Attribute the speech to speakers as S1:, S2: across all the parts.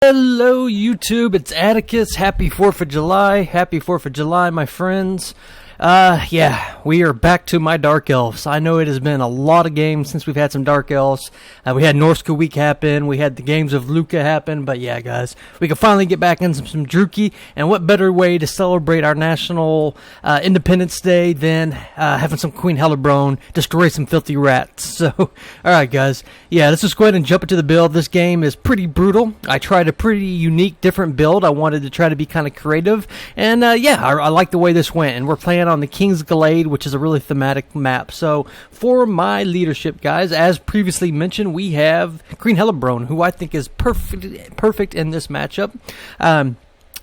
S1: Hello YouTube, it's Atticus. Happy 4th of July. Happy 4th of July, my friends. Yeah, we are back to my Dark Elves. I know it has been a lot of games since we've had some Dark Elves. We had Norska Week happen, we had the games of Luca happen, but yeah, guys, we can finally get back into some Druchii, and what better way to celebrate our National Independence Day than having some Queen Hellabron destroy some filthy rats. So, alright guys, yeah, let's just go ahead and jump into the build. This game is pretty brutal. I tried a pretty unique, different build. I wanted to try to be kind of creative, and yeah, I like the way this went, and we're playing on the King's Glade, which is a really thematic map. So for my leadership, guys, as previously mentioned, we have Queen Hellabron, who I think is perfect in this matchup.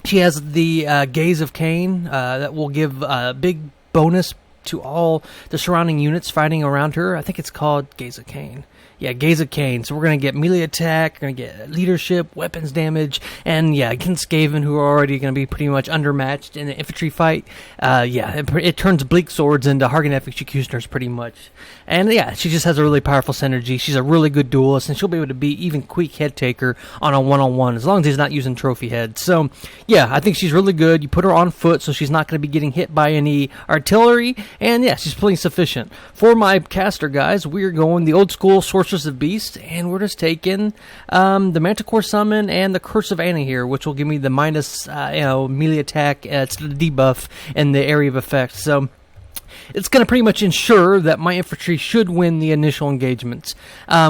S1: She has the Gaze of Cain that will give a big bonus to all the surrounding units fighting around her. I think it's called Gaze of Cain. Yeah, Gaze of Cain. So we're going to get melee attack, we're going to get leadership, weapons damage, and yeah, against Skaven, who are already going to be pretty much undermatched in the infantry fight. Yeah, it turns bleak swords into Hargoneth executioners pretty much. And yeah, she just has a really powerful synergy. She's a really good duelist, and she'll be able to beat even Queek Head Taker on a one-on-one, as long as he's not using trophy heads. So yeah, I think she's really good. You put her on foot, so she's not going to be getting hit by any artillery, and yeah, she's plenty sufficient. For my caster, guys, we're going the old school Sorceress of Beast, and we're just taking the Manticore Summon and the Curse of Anna here, which will give me the minus melee attack. It's the debuff in the area of effect. So it's going to pretty much ensure that my infantry should win the initial engagements.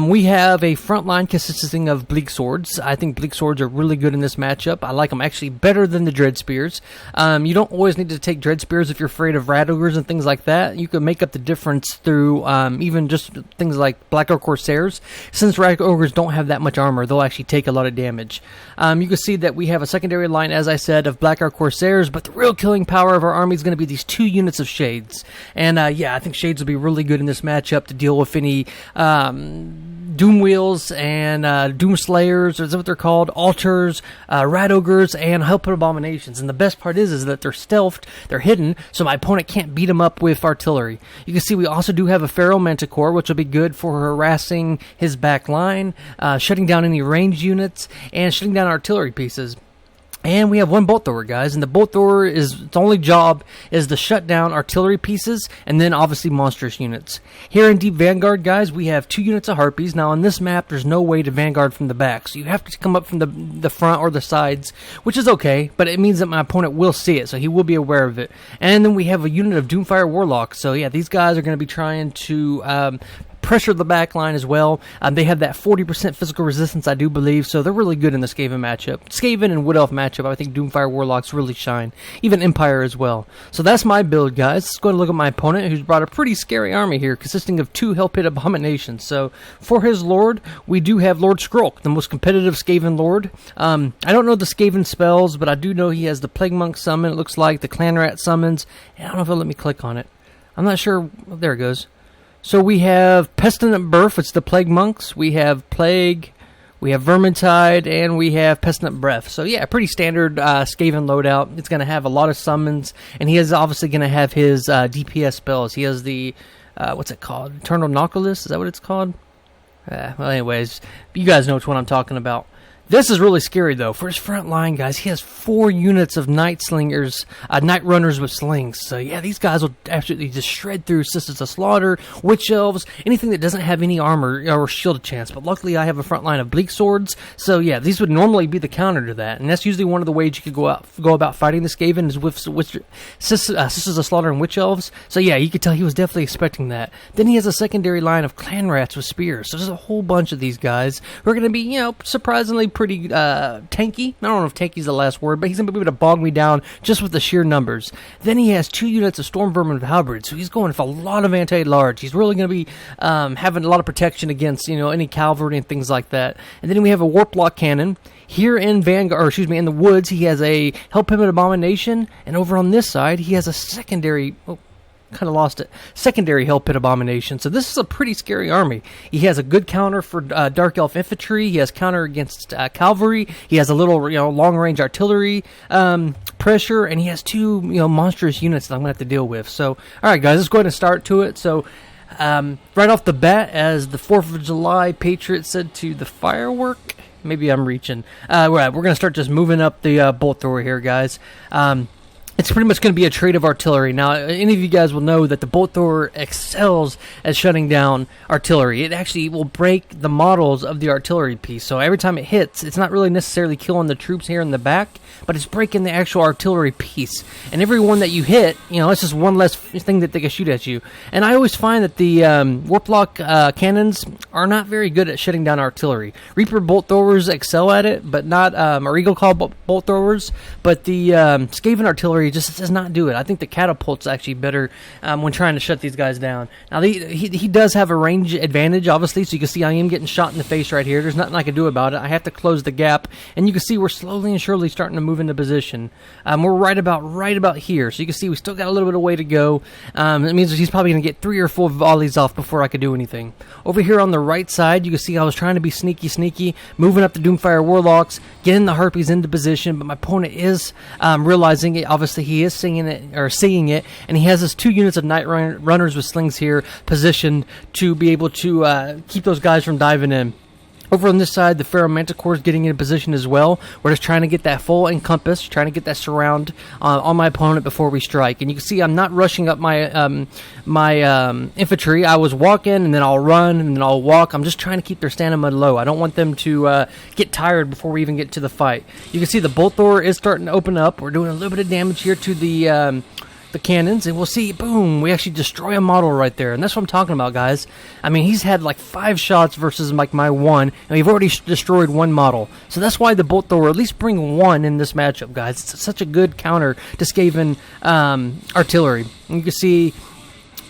S1: We have a front line consisting of Bleak Swords. I think Bleak Swords are really good in this matchup. I like them actually better than the Dread Spears. You don't always need to take Dread Spears if you're afraid of Rat Ogres and things like that. You can make up the difference through even just things like Black Oak Corsairs. Since Rat Ogres don't have that much armor, they'll actually take a lot of damage. You can see that we have a secondary line, as I said, of Black Oak Corsairs, but the real killing power of our army is going to be these 2 units of Shades. And yeah, I think Shades will be really good in this matchup to deal with any Doom Wheels and Doom Slayers, or is that what they're called? Altars, Rat Ogres, and Hellpit Abominations. And the best part is that they're stealthed, they're hidden, so my opponent can't beat them up with artillery. You can see we also do have a Pharaoh Manticore, which will be good for harassing his back line, shutting down any ranged units, and shutting down artillery pieces. And we have one bolt thrower, guys, and the bolt thrower its only job is to shut down artillery pieces and then obviously monstrous units. Here in Deep Vanguard, guys, we have 2 units of Harpies. Now on this map, there's no way to Vanguard from the back, so you have to come up from the front or the sides, which is okay, but it means that my opponent will see it, so he will be aware of it. And then we have a unit of Doomfire Warlocks, so yeah, these guys are going to be trying to pressure the back line as well. They have that 40% physical resistance, I do believe, so they're really good in the Skaven matchup. Skaven and Wood Elf matchup, I think Doomfire Warlocks really shine. Even Empire as well. So that's my build, guys. Let's go and look at my opponent, who's brought a pretty scary army here, consisting of 2 Hellpit Abominations. So for his Lord, we do have Lord Skrulk, the most competitive Skaven Lord. I don't know the Skaven spells, but I do know he has the Plague Monk summon, it looks like, the Clan Rat summons. I don't know if it'll let me click on it. I'm not sure. There it goes. So we have Pestilent Birth, it's the Plague Monks, we have Plague, we have Vermintide, and we have Pestilent Breath. So yeah, pretty standard Skaven loadout. It's going to have a lot of summons, and he is obviously going to have his DPS spells. He has the, what's it called? Eternal Nautilus, is that what it's called? Well anyways, you guys know which one I'm talking about. This is really scary, though. For his front line, guys, he has 4 units of Night Slingers, Night Runners with slings. So, yeah, these guys will absolutely just shred through Sisters of Slaughter, Witch Elves, anything that doesn't have any armor or shield chance. But luckily, I have a front line of Bleak Swords. So, yeah, these would normally be the counter to that. And that's usually one of the ways you could go about fighting the Skaven is with Sisters of Slaughter and Witch Elves. So, yeah, you could tell he was definitely expecting that. Then he has a secondary line of Clan Rats with spears. So, there's a whole bunch of these guys who are going to be, you know, surprisingly pretty tanky. I don't know if tanky is the last word, but he's going to be able to bog me down just with the sheer numbers. Then he has 2 units of Storm Vermin with Halberds, so he's going for a lot of anti-large. He's really going to be having a lot of protection against, you know, any cavalry and things like that. And then we have a Warp Block Cannon. Here in Vanguard, or excuse me, in the woods, he has a Hellpit Abomination, and over on this side, he has a secondary... Oh, kind of lost it. Secondary Hellpit Abomination. So this is a pretty scary army. He has a good counter for Dark Elf Infantry. He has counter against Cavalry. He has a little, you know, long-range artillery pressure, and he has 2, you know, monstrous units that I'm going to have to deal with. So, all right, guys, let's go ahead and start to it. So, right off the bat, as the 4th of July Patriot said to the firework, maybe I'm reaching. We're going to start just moving up the bolt thrower here, guys. It's pretty much going to be a trade of artillery. Now, any of you guys will know that the bolt thrower excels at shutting down artillery. It actually will break the models of the artillery piece. So every time it hits, it's not really necessarily killing the troops here in the back, but it's breaking the actual artillery piece. And every one that you hit, it's just one less thing that they can shoot at you. And I always find that the warplock cannons are not very good at shutting down artillery. Reaper bolt throwers excel at it, but not or Eagle Claw bolt throwers. But the Skaven artillery just does not do it. I think the catapult's actually better when trying to shut these guys down. Now, he does have a range advantage, obviously, so you can see I am getting shot in the face right here. There's nothing I can do about it. I have to close the gap, and you can see we're slowly and surely starting to move into position. We're right about here, so you can see we still got a little bit of way to go. It means he's probably going to get 3 or 4 volleys off before I could do anything. Over here on the right side, you can see I was trying to be sneaky, moving up the Doomfire Warlocks, getting the Harpies into position, but my opponent is realizing it. Obviously, he is seeing it, and he has his 2 units of Night Runners with slings here positioned to be able to keep those guys from diving in. Over on this side, the Pharaoh Manticore is getting into position as well. We're just trying to get that full encompass, trying to get that surround on my opponent before we strike. And you can see I'm not rushing up my infantry. I was walking, and then I'll run, and then I'll walk. I'm just trying to keep their stamina low. I don't want them to get tired before we even get to the fight. You can see the bolt thrower is starting to open up. We're doing a little bit of damage here to the cannons, and we'll see, boom, we actually destroy a model right there. And that's what I'm talking about, guys. I mean, he's had like 5 shots versus like my 1, and we've already destroyed 1 model. So that's why the bolt thrower, at least bring 1 in this matchup, guys. It's such a good counter to Skaven artillery. And you can see,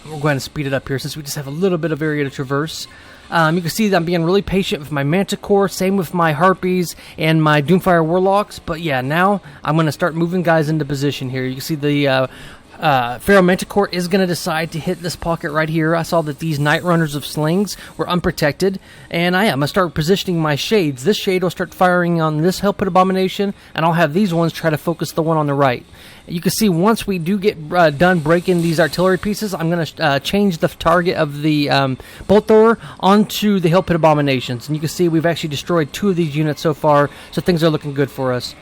S1: we're going to speed it up here since we just have a little bit of area to traverse. You can see that I'm being really patient with my Manticore, same with my Harpies and my Doomfire Warlocks. But yeah, now I'm going to start moving guys into position here. You can see the Pharaoh Manticore is going to decide to hit this pocket right here. I saw that these Night Runners of slings were unprotected, and I am going to start positioning my shades. This shade will start firing on this Hellpit Abomination, and I'll have these ones try to focus the one on the right. You can see once we do get done breaking these artillery pieces, I'm going to change the target of the bolt thrower onto the Hellpit Abominations. And you can see we've actually destroyed 2 of these units so far, so things are looking good for us.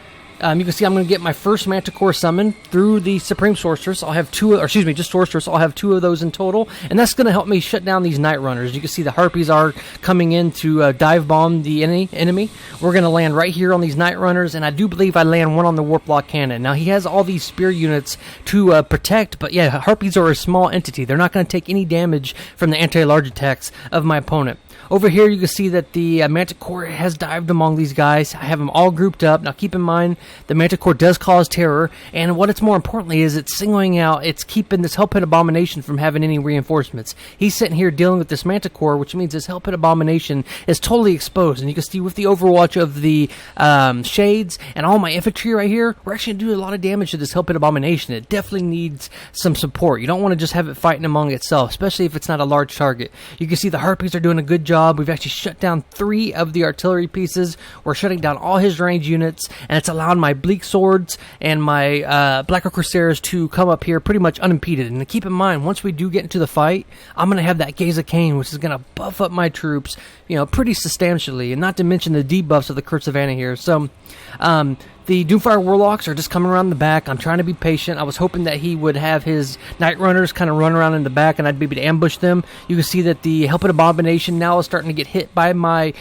S1: You can see I'm going to get my first Manticore summon through the Supreme Sorceress. I'll have 2, or excuse me, just Sorceress. I'll have 2 of those in total, and that's going to help me shut down these Night Runners. You can see the Harpies are coming in to dive bomb the enemy. We're going to land right here on these Night Runners, and I do believe I land 1 on the Warplock Cannon. Now, he has all these spear units to protect, but yeah, Harpies are a small entity. They're not going to take any damage from the anti-large attacks of my opponent. Over here, you can see that the Manticore has dived among these guys. I have them all grouped up. Now, keep in mind, the Manticore does cause terror, and what it's more importantly is it's singling out, it's keeping this Hellpit Abomination from having any reinforcements. He's sitting here dealing with this Manticore, which means this Hellpit Abomination is totally exposed. And you can see with the overwatch of the shades and all my infantry right here, we're actually doing a lot of damage to this Hellpit Abomination. It definitely needs some support. You don't want to just have it fighting among itself, especially if it's not a large target. You can see the Harpies are doing a good job. We've actually shut down 3 of the artillery pieces. We're shutting down all his range units, and it's allowing my Bleak Swords and my Blacker Corsairs to come up here pretty much unimpeded. And keep in mind, once we do get into the fight, I'm going to have that Gaze of Cain, which is going to buff up my troops, pretty substantially, and not to mention the debuffs of the Curse of Anna here. So, the Doomfire Warlocks are just coming around the back. I'm trying to be patient. I was hoping that he would have his Night Runners kind of run around in the back, and I'd be able to ambush them. You can see that the Hellpit Abomination now is starting to get hit by my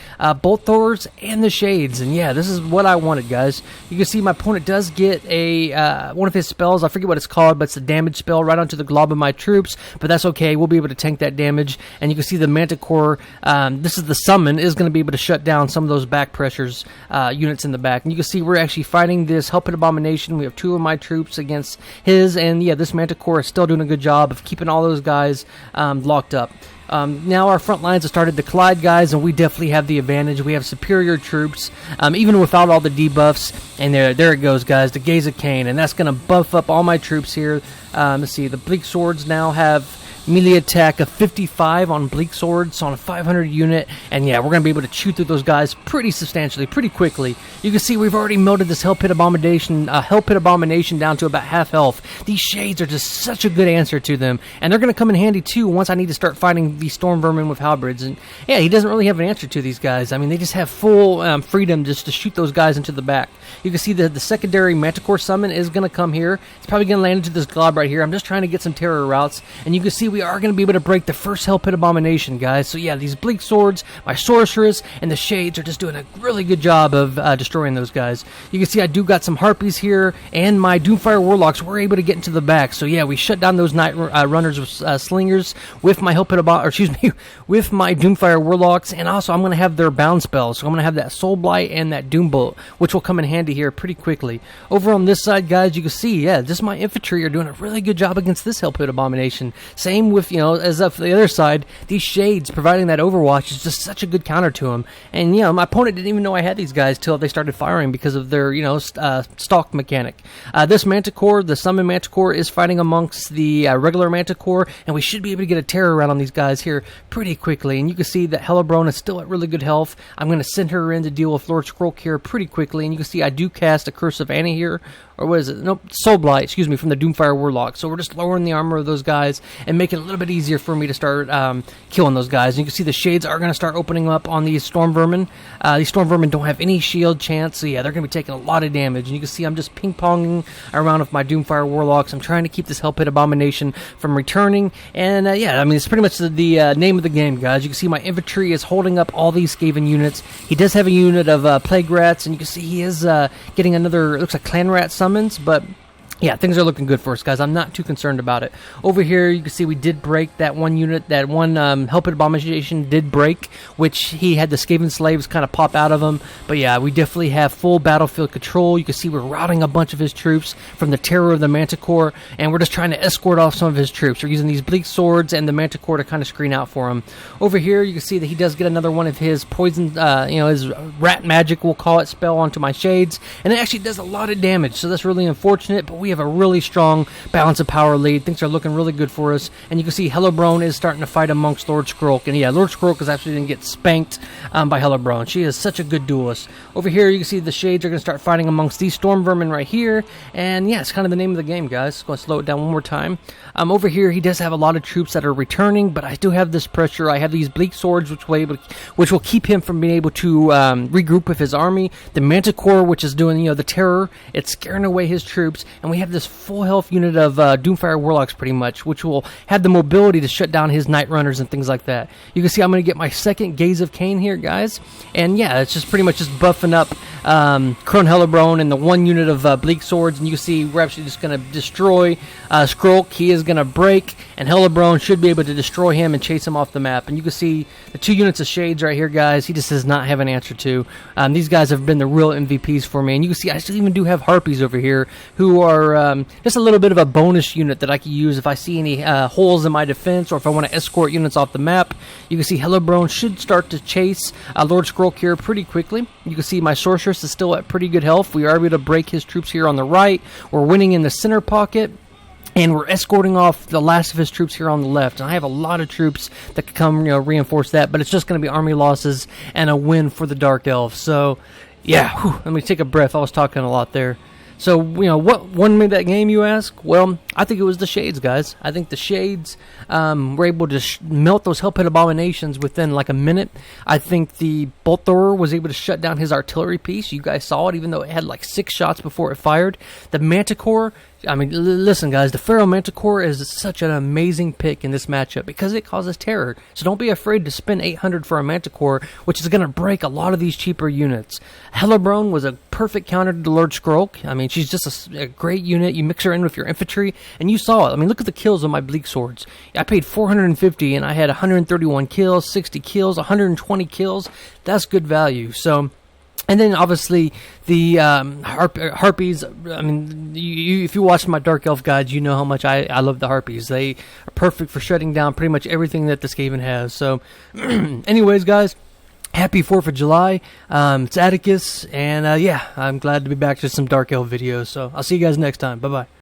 S1: bolt throwers and the shades. And yeah, this is what I wanted, guys. You can see my opponent does get a one of his spells. I forget what it's called, but it's a damage spell right onto the glob of my troops. But that's okay. We'll be able to tank that damage. And you can see the Manticore, this is the summon, is going to be able to shut down some of those back pressures units in the back. And you can see we're actually fighting this Hellpit Abomination. We have 2 of my troops against his, and yeah, this Manticore is still doing a good job of keeping all those guys locked up. Now our front lines have started to collide, guys, and we definitely have the advantage. We have superior troops, even without all the debuffs. And there it goes, guys, the Gaze of Cain, and that's going to buff up all my troops here. Let's see, the Bleak Swords now have melee attack of 55 on Bleak Swords on a 500 unit, and yeah, we're going to be able to chew through those guys pretty substantially, pretty quickly. You can see we've already melted this Hell Pit Abomination down to about half health. These Shades are just such a good answer to them, and they're going to come in handy too once I need to start fighting these Storm Vermin with Halberds. And yeah, he doesn't really have an answer to these guys. I mean, they just have full freedom just to shoot those guys into the back. You can see the secondary Manticore summon is going to come here. It's probably going to land into this glob right here. I'm just trying to get some terror routes, and you can see we are going to be able to break the first Hell Pit Abomination, guys. So yeah, these Bleak Swords, my Sorceress, and the Shades are just doing a really good job of destroying those guys. You can see I do got some Harpies here, and my Doomfire Warlocks were able to get into the back. So yeah, we shut down those Night Runners with Slingers with my with my Doomfire Warlocks, and also I'm going to have their bound spells. So I'm going to have that Soul Blight and that Doom Bolt, which will come in handy here pretty quickly. Over on this side, guys, you can see, yeah, just my infantry are doing a really good job against this Hell Pit Abomination. Same with, as up the other side, these Shades providing that Overwatch is just such a good counter to them. And, my opponent didn't even know I had these guys till they started firing because of their, stalk mechanic. This Manticore, the Summon Manticore, is fighting amongst the regular Manticore, and we should be able to get a terror round on these guys here pretty quickly. And you can see that Hellabron is still at really good health. I'm going to send her in to deal with Lord Skrulk here pretty quickly, and you can see I do cast a Curse of Anna here, or what is it? Nope, Soul Blight, excuse me, from the Doomfire Warlock. So we're just lowering the armor of those guys and making it a little bit easier for me to start killing those guys. And you can see the Shades are going to start opening up on these Storm Vermin. These Storm Vermin don't have any shield chance, so yeah, they're going to be taking a lot of damage. And you can see I'm just ping-ponging around with my Doomfire Warlocks. I'm trying to keep this Hell Pit Abomination from returning. And yeah, I mean, it's pretty much the name of the game, guys. You can see my infantry is holding up all these Skaven units. He does have a unit of Plague Rats, and you can see he is getting another, it looks like Clan Rat summons, but yeah, things are looking good for us, guys. I'm not too concerned about it. Over here, you can see we did break that one unit. That one Hell Pit Abomination did break, which he had the Skaven Slaves kind of pop out of him. But yeah, we definitely have full battlefield control. You can see we're routing a bunch of his troops from the Terror of the Manticore, and we're just trying to escort off some of his troops. We're using these Bleak Swords and the Manticore to kind of screen out for him. Over here, you can see that he does get another one of his poison, his rat magic, we'll call it, spell onto my Shades, and it actually does a lot of damage, so that's really unfortunate, but we have a really strong balance of power lead. Things are looking really good for us, and you can see Hellabron is starting to fight amongst Lord Skrulk, and yeah, Lord Skrulk is actually going to get spanked by Hellabron. She is such a good duelist. Over here, you can see the Shades are going to start fighting amongst these Storm Vermin right here, and yeah, it's kind of the name of the game, guys. Going to slow it down one more time. Over here, he does have a lot of troops that are returning, but I do have this pressure. I have these Bleak Swords, which will keep him from being able to regroup with his army. The Manticore, which is doing, the terror, it's scaring away his troops, and we have this full health unit of Doomfire Warlocks pretty much, which will have the mobility to shut down his Night Runners and things like that. You can see I'm going to get my second Gaze of Cain here, guys, and yeah, it's just pretty much just buffing up Crone Hellabron and the one unit of Bleak Swords, and you can see we're actually just going to destroy Skrulk. He is going to break, and Hellabron should be able to destroy him and chase him off the map. And you can see the two units of Shades right here, guys. He just does not have an answer to. These guys have been the real MVPs for me, and you can see I still even do have Harpies over here who are just a little bit of a bonus unit that I can use if I see any holes in my defense, or if I want to escort units off the map. You can see Hellabron should start to chase Lord Skrulk here pretty quickly. You can see my Sorceress is still at pretty good health. We are able to break his troops here on the right. We're winning in the center pocket, and we're escorting off the last of his troops here on the left. And I have a lot of troops that could come, reinforce that, but it's just going to be army losses and a win for the Dark Elves. So, yeah, let me take a breath. I was talking a lot there. So, what won me that game, you ask? Well, I think it was the Shades, guys. I think the Shades were able to melt those Hell Pit Abominations within like a minute. I think the Bolt Thrower was able to shut down his artillery piece. You guys saw it, even though it had like 6 shots before it fired. The Manticore, I mean, listen, guys, the Pharaoh Manticore is such an amazing pick in this matchup because it causes terror. So don't be afraid to spend 800 for a Manticore, which is going to break a lot of these cheaper units. Hellabron was a perfect counter to Lord Skrulk. I mean, she's just a great unit. You mix her in with your infantry, and you saw it. I mean, look at the kills on my Bleak Swords. I paid 450, and I had 131 kills, 60 kills, 120 kills. That's good value. So, and then obviously the Harpies. I mean, if you watch my Dark Elf guides, you know how much I love the Harpies. They are perfect for shutting down pretty much everything that the Skaven has. So, anyways, guys, happy 4th of July. It's Atticus, and yeah, I'm glad to be back to some Dark Elf videos. So I'll see you guys next time. Bye-bye.